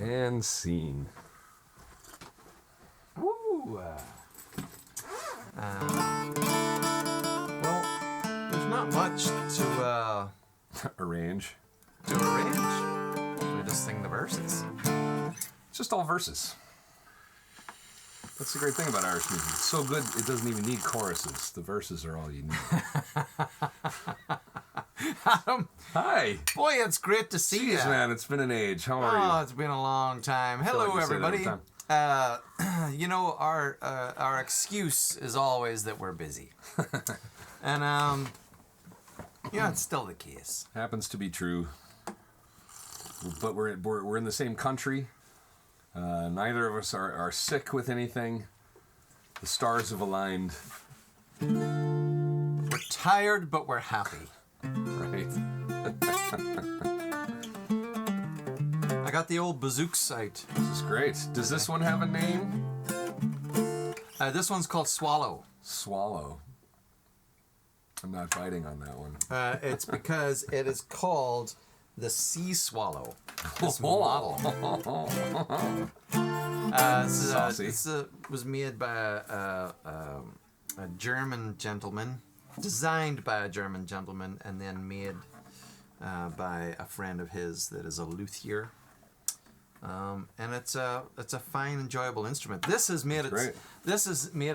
And scene. Woo! Well, there's not much to Arrange. to arrange. We just sing the verses. It's just all verses. That's the great thing about Irish music. It's so good, it doesn't even need choruses. The verses are all you need. Adam, Hi. boy, it's great to see you. Jeez, man, it's been an age. How are Oh, you? it's been a long time. feel Hello, like you say that every everybody. You know, our excuse is always that we're busy, and yeah, it's still the case. Happens to be true. But we're in the same country. Neither of us are sick with anything. The stars have aligned. We're tired, but we're happy. Right. I got the old bazooks out. This is great. Does this one have a name? This one's called Swallow. Swallow. I'm not biting on that one. It's because it is called the Sea Swallow. This model. Saucy. This was made by a German gentleman, designed by a German gentleman, and then made by a friend of his that is a luthier. And it's a fine, enjoyable instrument. This has made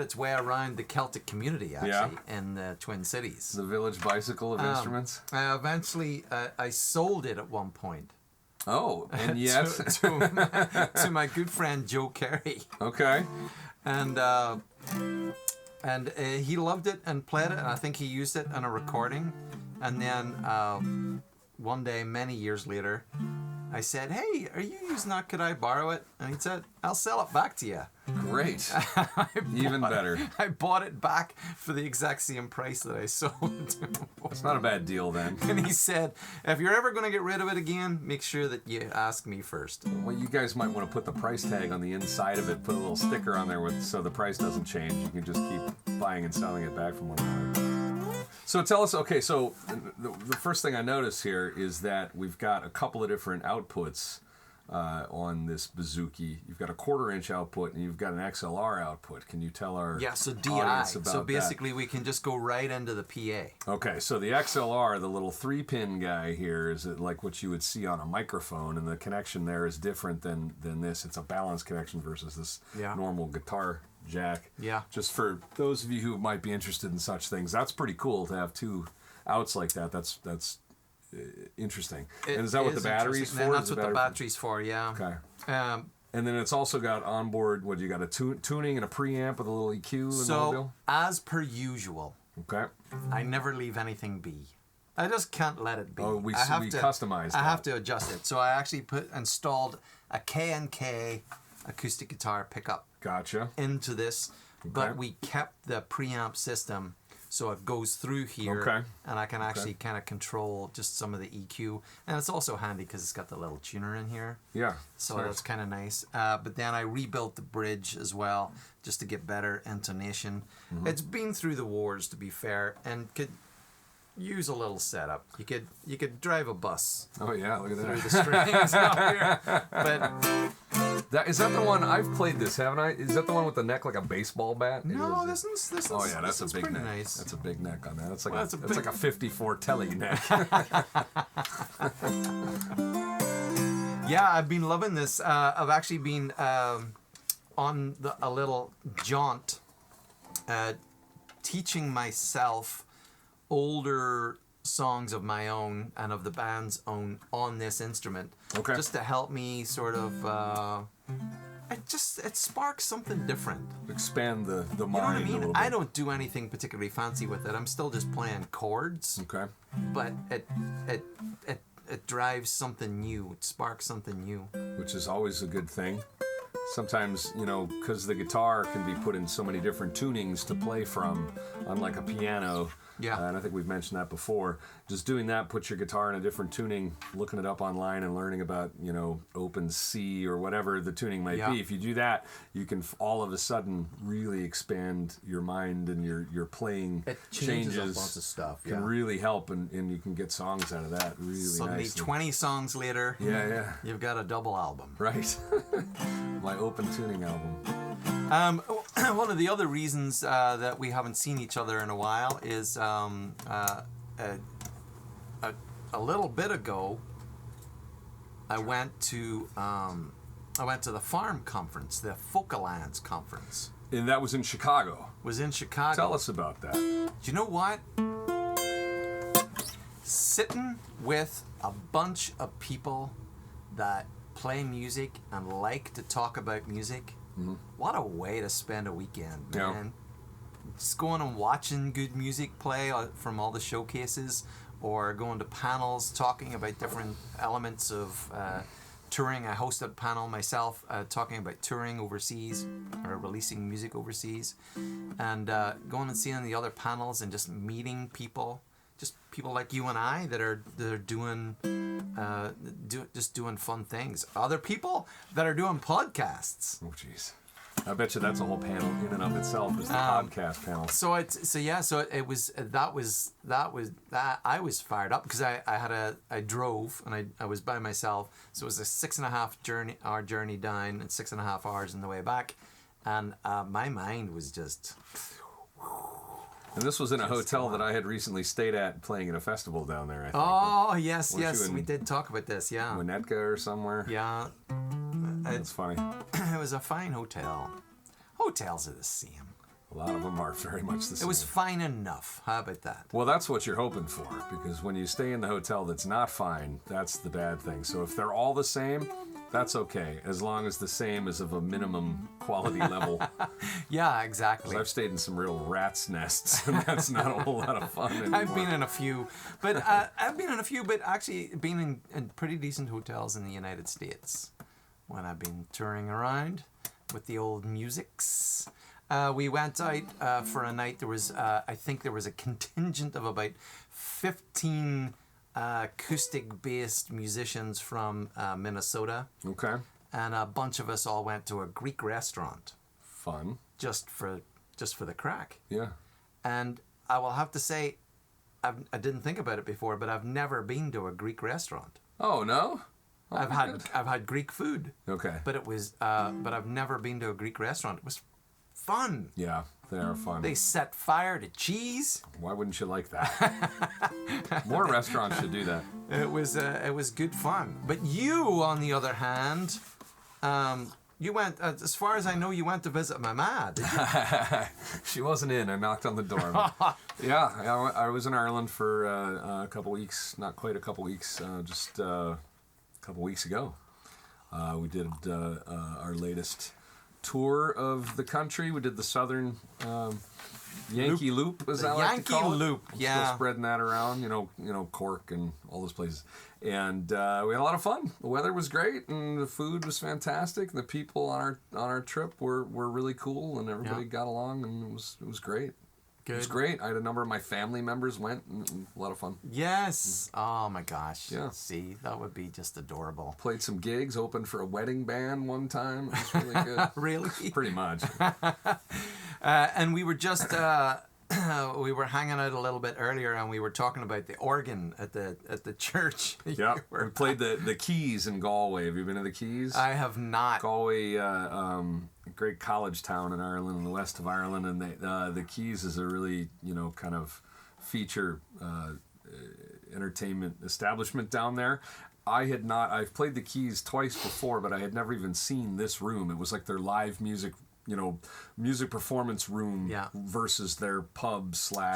its way around the Celtic community actually in the Twin Cities. The village bicycle of instruments. Eventually, I sold it at one point. Oh, and yet to my good friend Joe Carey. Okay. And he loved it and played it, and I think he used it in a recording. And then one day, many years later, I said, "Hey, are you using that? Could I borrow it?" And he said, "I'll sell it back to you." Great. Even better. I bought it back for the exact same price that I sold it to him for. It's not a bad deal then. And he said, "If you're ever going to get rid of it again, make sure that you ask me first." Well, you guys might want to put the price tag on the inside of it, put a little sticker on there so the price doesn't change. You can just keep buying and selling it back from one another. So tell us, okay, so the first thing I notice here is that we've got a couple of different outputs on this bouzouki. You've got a 1/4-inch output and you've got an XLR output. Can you tell our so DI. audience about So basically we can just go right into the PA. Okay, so the XLR, the little 3-pin guy here, is like what you would see on a microphone, and the connection there is different than this. It's a balanced connection versus this normal guitar jack. Yeah. Just for those of you who might be interested in such things, that's pretty cool to have two outs like that. That's interesting. And is that what the battery's for? And that's what the battery's for, yeah. Okay. And then it's also got onboard, you got a tuning and a preamp with a little EQ and the whole deal? As per usual, okay. I never leave anything be. I just can't let it be. Oh, we customized I have to adjust it. So I actually installed a K&K acoustic guitar pickup into this, but we kept the preamp system so it goes through here, and I can actually kind of control just some of the EQ, and it's also handy because it's got the little tuner in here. Yeah. So that's kind of nice. But then I rebuilt the bridge as well just to get better intonation. Mm-hmm. It's been through the wars, to be fair, and could use a little setup. You could drive a bus. Oh yeah, look at that. Through the strings out here. But is that the one I've played this, haven't I? Is that the one with the neck like a baseball bat? No, this one's oh yeah, that's a big neck. Nice. That's a big neck on that. It's like it's like a 54 telly neck. Yeah, I've been loving this. I've actually been on a little jaunt, teaching myself older songs of my own and of the band's own on this instrument, just to help me sort of it sparks something different, expand the mind. You know what I mean? A little bit. I don't do anything particularly fancy with it. I'm still just playing chords, but it drives something new. It sparks something new, which is always a good thing. Sometimes, because the guitar can be put in so many different tunings to play from, unlike a piano. Yeah. And I think we've mentioned that before. Just doing that puts your guitar in a different tuning, looking it up online and learning about, open C or whatever the tuning might be. If you do that, you can all of a sudden really expand your mind, and your playing It changes up lots of stuff. can really help, and you can get songs out of that really Suddenly, nicely. 20 songs later, Yeah. you've got a double album. Right. My open tuning album. One of the other reasons that we haven't seen each other in a while is a little bit ago, I went to the farm conference, the Focalands conference. And that was in Chicago. Was in Chicago. Tell us about that. Do you know what? Sitting with a bunch of people that play music and like to talk about music. Mm-hmm. What a way to spend a weekend, man. Yeah. Just going and watching good music play from all the showcases, or going to panels talking about different elements of touring. I hosted a panel myself talking about touring overseas or releasing music overseas, and going and seeing the other panels and just meeting people. Just people like you and I that are doing just doing fun things. Other people that are doing podcasts. Oh, jeez. I bet you that's a whole panel in and of itself, is the podcast panel. So I was fired up because I drove and I was by myself. So it was a 6.5 hour journey down and 6.5 hours on the way back, and my mind was just. And this was in a hotel that I had recently stayed at, playing at a festival down there, I think. Oh, yes, we did talk about this, yeah. Winnetka or somewhere. Yeah. That's funny. It was a fine hotel. Hotels are the same. A lot of them are very much the same. It was fine enough. How about that? Well, that's what you're hoping for, because when you stay in the hotel that's not fine, that's the bad thing. So if they're all the same, that's okay, as long as the same is of a minimum quality level. Yeah, exactly. 'Cause I've stayed in some real rat's nests, and that's not a whole lot of fun anymore. I've been in a few, but actually been in pretty decent hotels in the United States when I've been touring around with the old musics. We went out for a night. There was, I think there was a contingent of about 15 acoustic-based musicians from Minnesota. Okay. And a bunch of us all went to a Greek restaurant. Fun. Just for the crack. Yeah. And I will have to say, I didn't think about it before, but I've never been to a Greek restaurant. Oh, no? Oh, I've had Greek food. Okay. But but I've never been to a Greek restaurant. It was fun. Yeah, they are fun. They set fire to cheese. Why wouldn't you like that? More restaurants should do that. It was good fun. But you, on the other hand, you went, as far as I know, you went to visit my ma. Did you? She wasn't in. I knocked on the door. Yeah, I was in Ireland for a couple weeks. Not quite a couple weeks. Just a couple weeks ago. We did our latest tour of the country. We did the southern Yankee Loop, as I like to call it. Yankee Loop, yeah. Still spreading that around, you know, Cork and all those places. And we had a lot of fun. The weather was great, and the food was fantastic. The people on our trip were really cool, and everybody got along, and it was great. Good. It was great. I had a number of my family members went, and a lot of fun. Yes. Oh my gosh. Yeah. See, that would be just adorable. Played some gigs, opened for a wedding band one time. It was really good. Really? Pretty much. And we were just we were hanging out a little bit earlier, and we were talking about the organ at the church. Yeah. We played the Keys in Galway. Have you been to the Keys? I have not. Galway, a great college town in Ireland, in the west of Ireland, and the Keys is a really, kind of feature entertainment establishment down there. I've played the Keys twice before, but I had never even seen this room. It was like their live music, music performance room versus their pub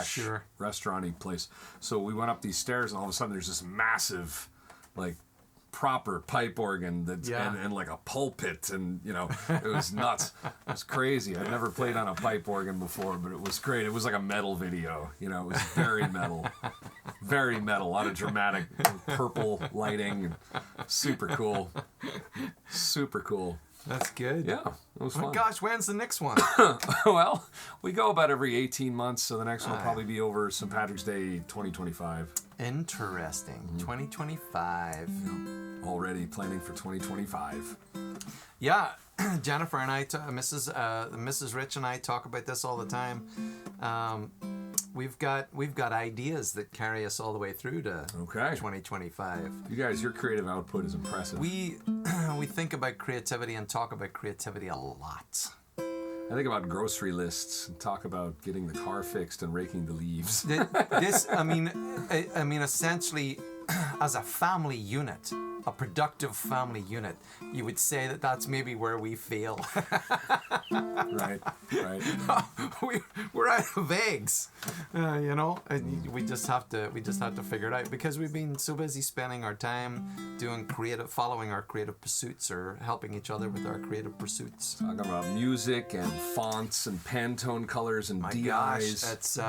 / restaurant-y place. So we went up these stairs, and all of a sudden there's this massive, like, proper pipe organ and like a pulpit, and it was nuts. It was crazy. I'd never played on a pipe organ before, but it was great. It was like a metal video. It was very metal. Very metal. A lot of dramatic purple lighting. Super cool. Super cool. That's good. Yeah, it was Oh fun. my gosh, when's the next one? Well, we go about every 18 months, so the next one will probably be over St. Patrick's Day 2025. Interesting. 2025. Already planning for 2025. Yeah, Jennifer and I, Mrs. Rich and I talk about this all the time. We've got ideas that carry us all the way through to 2025. You guys, your creative output is impressive. We think about creativity and talk about creativity a lot. I think about grocery lists and talk about getting the car fixed and raking the leaves. I mean, essentially, as a family unit, a productive family unit, you would say that that's maybe where we fail. Right. We're out of eggs, and we just have to figure it out because we've been so busy spending our time following our creative pursuits or helping each other with our creative pursuits. Talking about music and fonts and Pantone colors and My DIs. gosh, it's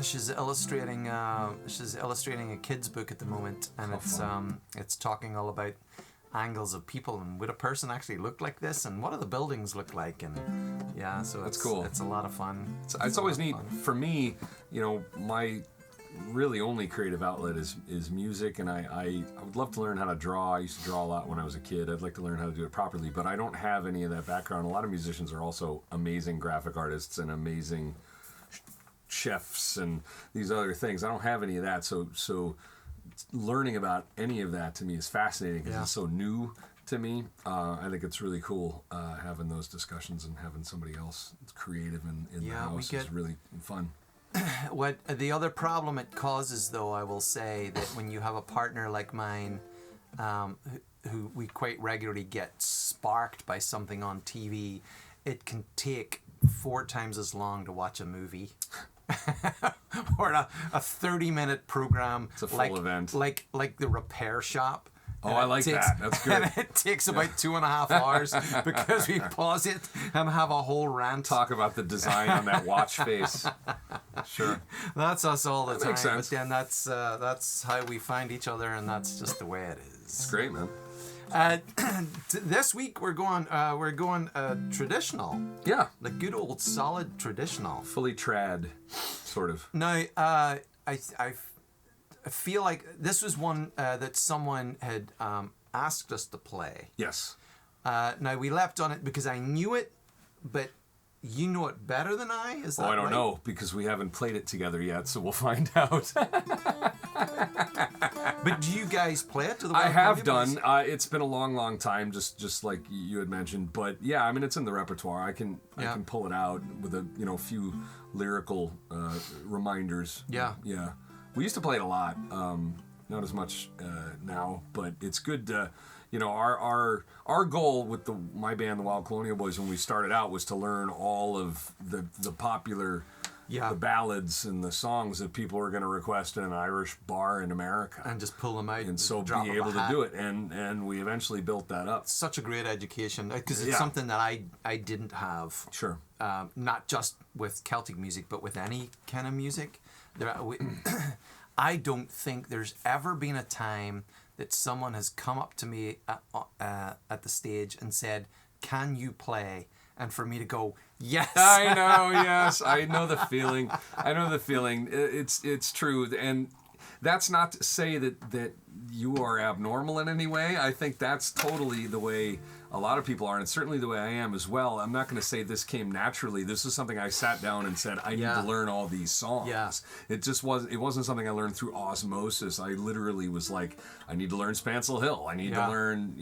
she's illustrating a kid's book at the moment, and it's talking all about angles of people and would a person actually look like this and what do the buildings look like, and so That's cool. It's a lot of fun. It's always neat for me. My really only creative outlet is music, and I would love to learn how to draw. I used to draw a lot when I was a kid. I'd like to learn how to do it properly, but I don't have any of that background. A lot of musicians are also amazing graphic artists and amazing chefs and these other things. I don't have any of that, so learning about any of that to me is fascinating because it's so new to me. I think it's really cool having those discussions and having somebody else creative in the house is really fun. What the other problem it causes, though, I will say that when you have a partner like mine, who we quite regularly get sparked by something on TV, it can take 4 times as long to watch a movie. Or a 30-minute program. It's a full event. Like The Repair Shop. Oh, I like that. That's good. And it takes about 2.5 hours because we pause it and have a whole rant. Talk about the design on that watch face. Sure. That's us all the time. Makes sense. But then that's how we find each other, and that's just the way it is. It's great, man. This week we're going traditional. Yeah. The good old solid traditional. Fully trad, sort of. Now, I feel like this was one that someone had asked us to play. Yes. Now, we left on it because I knew it, but you know it better than I? Is that I don't right? know because we haven't played it together yet, so we'll find out. But do you guys play it? I have done. It's been a long time, just like you had mentioned. But yeah, I mean, it's in the repertoire. I can pull it out with a few lyrical reminders. Yeah. Yeah. We used to play it a lot. Not as much now, but it's good to. Our goal with my band, the Wild Colonial Boys, when we started out, was to learn all of the popular, the ballads and the songs that people were going to request in an Irish bar in America, and just pull them out, and so be able to do it. And we eventually built that up. Such a great education because it's something that I didn't have. Sure. Not just with Celtic music, but with any kind of music. I don't think there's ever been a time that someone has come up to me at the stage and said, "Can you play?" And for me to go, "Yes." I know, yes. I know the feeling. It's true. And that's not to say that you are abnormal in any way. I think that's totally the way a lot of people are, and it's certainly the way I am as well. I'm not going to say this came naturally. This is something I sat down and said, I need to learn all these songs. Yeah. It wasn't something I learned through osmosis. I literally was like, I need to learn Spancil Hill. I need to learn,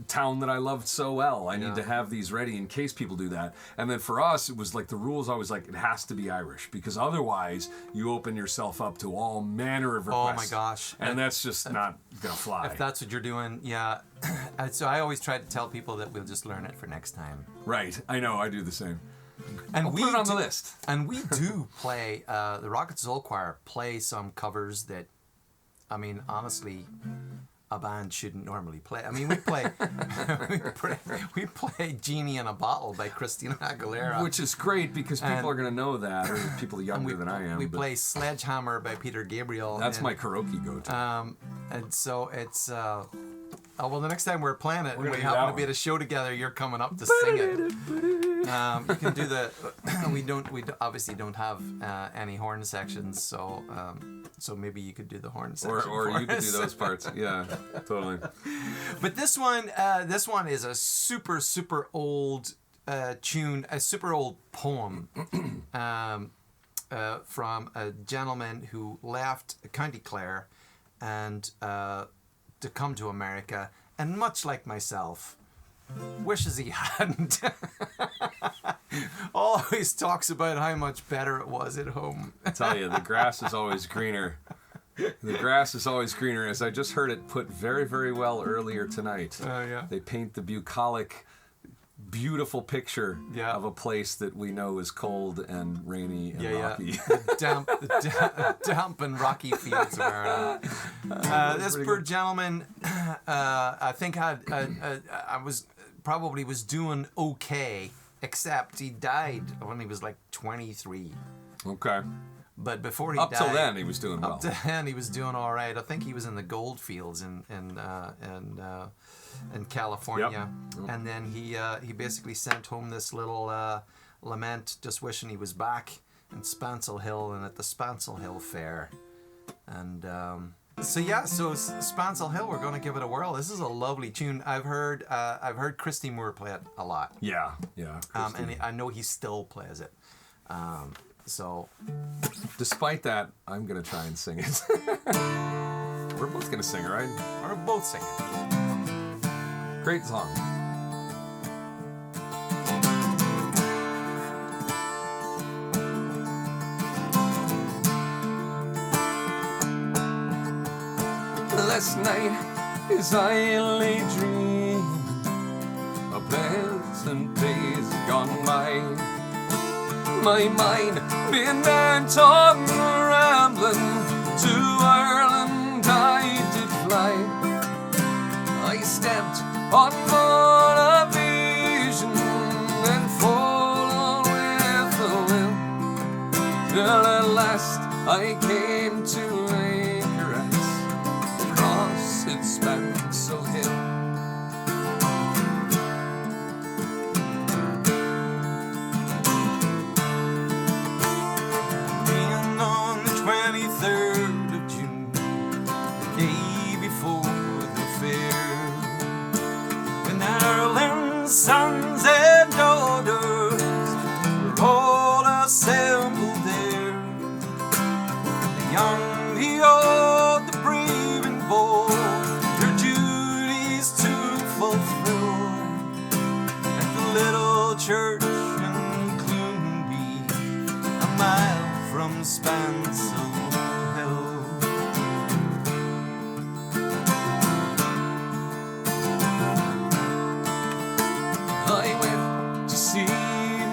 town that I loved so well. I need to have these ready in case people do that. And then for us, it was like the rules always like, it has to be Irish, because otherwise you open yourself up to all manner of requests. Oh my gosh. And that's just not going to fly. If that's what you're doing, yeah. So I always try to tell people that we'll just learn it for next time. Right. I know. I do the same. And I'll put it on the list. And we do play, the Rocket Soul Choir play some covers that, I mean, honestly, a band shouldn't normally play. I mean, we play we play Genie in a Bottle by Christina Aguilera. Which is great because people are going to know that, or people younger than I am. We play Sledgehammer by Peter Gabriel. That's my karaoke go-to. And so it's well, the next time we're playing it, We're gonna we do happen that to be one. at a show together, you're coming up to sing it. You can do the. Obviously don't have any horn sections, so maybe you could do the horn section. Or for you could do us. those parts. Yeah, totally. But this one is a super old tune, a super old poem from a gentleman who left County Clare and to come to America, and much like myself, wishes he hadn't. Always talks about how much better it was at home. I tell you, the grass is always greener. The grass is always greener, as I just heard it put very, very well earlier tonight. Oh, yeah. They paint the bucolic, beautiful picture Yeah. of a place that we know is cold and rainy and rocky. The damp and rocky fields of Ireland. This pretty poor good. gentleman, I think was doing okay, except he died when he was like 23. Okay. But before he Up died, till then, he was doing well. up to then he was doing all right. I think he was in the gold fields in California, Yep. and then he basically sent home this little lament, just wishing he was back in Spancil Hill and at the Spancil Hill Fair, and so Spancil Hill, we're going to give it a whirl. This is a lovely tune. I've heard Christy Moore play it a lot, Yeah. and I know he still plays it. So. Despite that, I'm going to try and sing it. We're both going to sing it, right? We're both singing. Great song. Last night, as I lay dreaming of pleasant days gone by, my mind been bent on rambling to Ireland I did fly. I stepped on motivation and followed with the wind, till at last I came to anchorage across its Spancil Hill. Sons and daughters were all assembled there. The young, the old, the brave and bold, their duties to fulfill. At the little church in Clunby, a mile from Spancil Hill. I went to see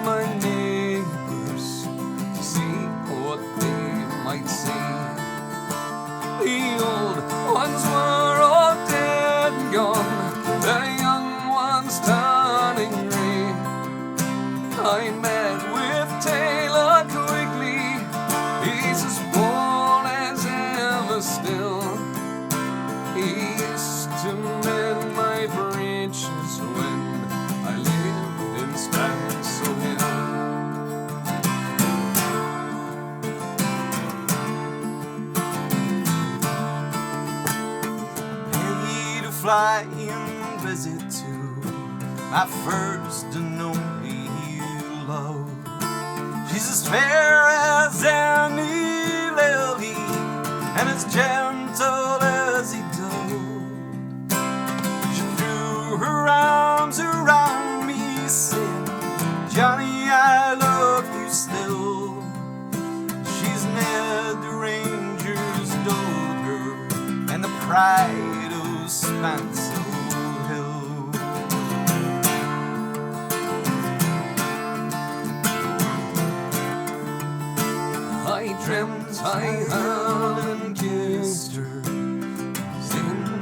my neighbors, to see what they might say. The old ones were all dead and gone, the young ones turning gray. I met with Taylor quickly, he's as bold as ever still. He used to mend my breeches when I lived in Spancil Hill. Paid to fly and visit to my first and only love. She's as fair as any lily and as gentle as a dove. She threw her arms around me, said, Johnny, I love you still. She's Ned the Ranger's daughter and the pride of Spancil Hill. I dreamt I held and kissed her in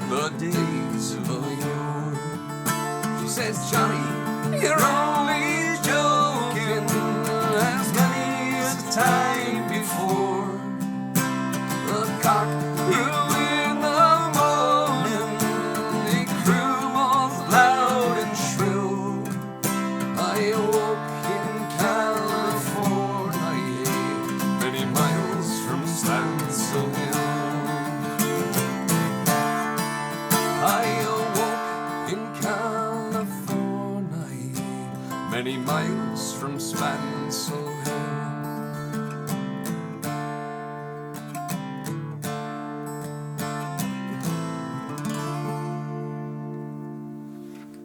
the days of yore. She says, Johnny, you're only joking, as many a time before. The cock crew in the morning, he crew many miles from Spancil Hill.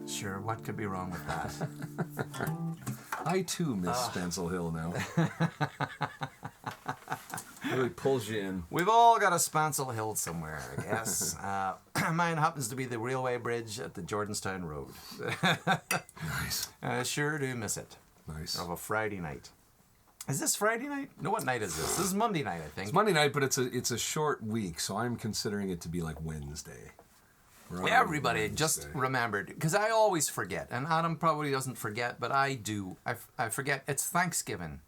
Sure, what could be wrong with that? I too miss Spancil Hill now. Really pulls you in. We've all got a Spancil Hill somewhere, I guess. Mine happens to be the railway bridge at the Jordanstown Road. Nice. I sure do miss it. Nice. Of a Friday night. Is this Friday night? No, what night is this? This is Monday night, I think. It's Monday night, but it's a short week, so I'm considering it to be like Wednesday. We're on Everybody Wednesday. just remembered, because I always forget, and Adam probably doesn't forget, but I do. I forget. It's Thanksgiving.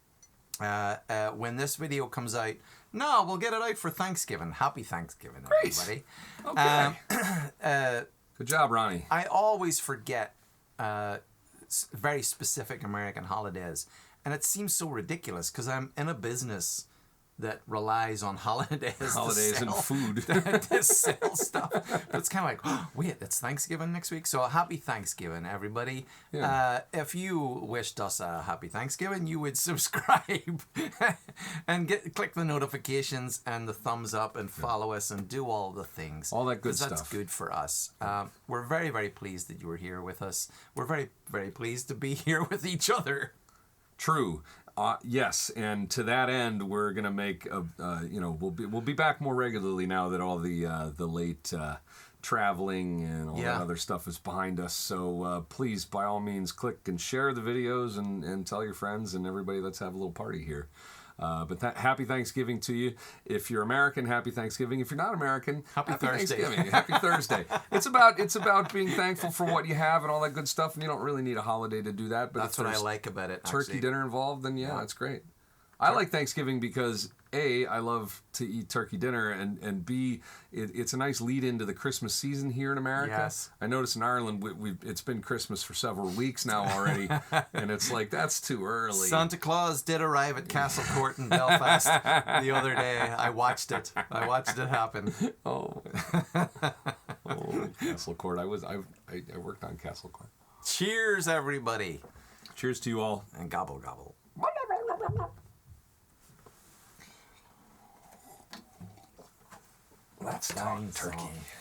When this video comes out, no, we'll get it out for Thanksgiving. Happy Thanksgiving, Great. everybody. Okay. Good job, Ronnie. I always forget very specific American holidays, and it seems so ridiculous because I'm in a business that relies on holidays Holidays and food. to sell stuff. But it's kind of like, oh, wait, it's Thanksgiving next week? So happy Thanksgiving, everybody. Yeah. If you wished us a happy Thanksgiving, you would subscribe and click the notifications and the thumbs up and follow us and do all the things. All that good 'Cause that's stuff. good for us. We're very, very pleased that you were here with us. We're very, very pleased to be here with each other. True. Yes, and to that end, we're gonna make we'll be back more regularly now that all the late traveling and all that other stuff is behind us. So please, by all means, click and share the videos and tell your friends and everybody. Let's have a little party here. But happy Thanksgiving to you. If you're American, happy Thanksgiving. If you're not American, Happy Thursday. Thanksgiving. Happy Thursday. It's about being thankful for what you have and all that good stuff. And you don't really need a holiday to do that. But That's if what I there's like about it. turkey actually. dinner involved, then that's great. I like Thanksgiving because A, I love to eat turkey dinner, and B, it's a nice lead into the Christmas season here in America. Yes. I notice in Ireland it's been Christmas for several weeks now already, and it's like that's too early. Santa Claus did arrive at Castle Court in Belfast the other day. I watched it happen. Oh, Castle Court. I worked on Castle Court. Cheers, everybody. Cheers to you all. And gobble, gobble. Let's Fine talk turkey. song.